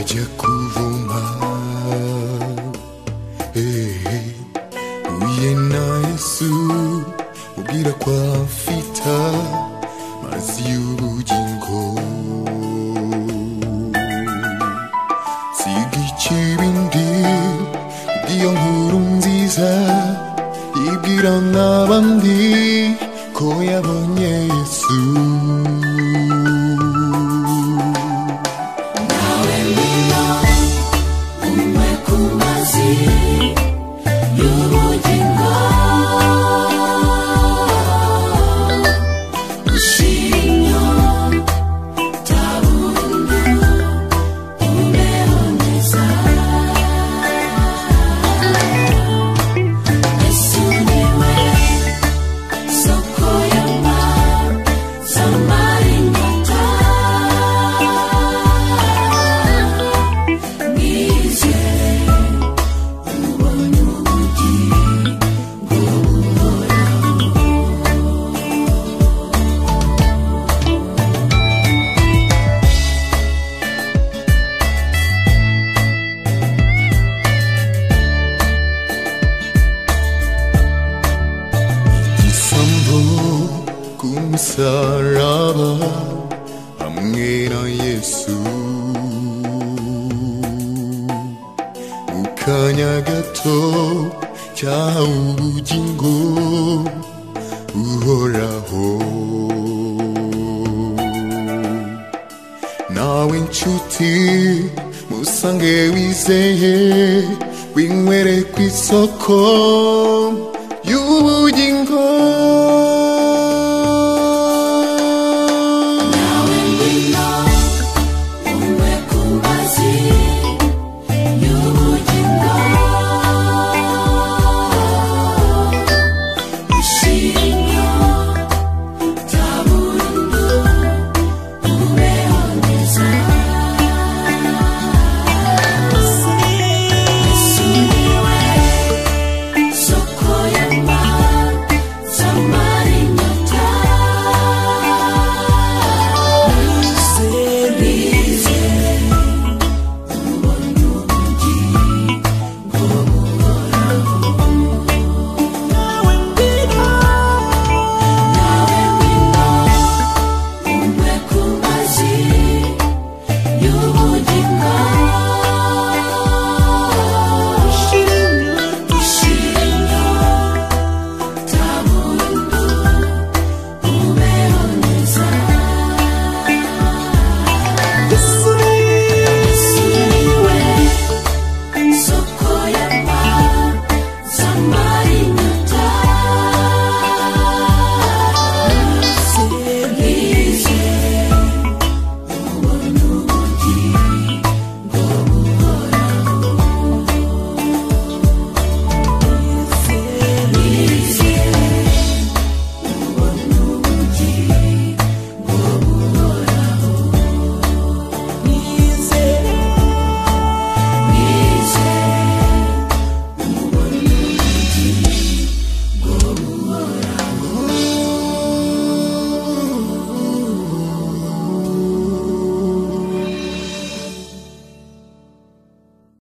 ajya kuvuma uye na Yesu ubwira ko afite amazi y'ubugingo siga ikibindi ubw'iyo nkuru nziza ibwira n'abandi ko yabonye Yesu nawe ngwino unywe ku mazi y'ubugingo ushira inyota burundu ubeho neza Yesu niwe soko y'amazi amara inyota nizere ubone ubugingo buhoraho igisambo ku musaraba hamwe na Yesu mu kanya gato cyahawe ubugingo buhoraho nawe nshuti musange wizeye winywere ku isoko y'ubugingo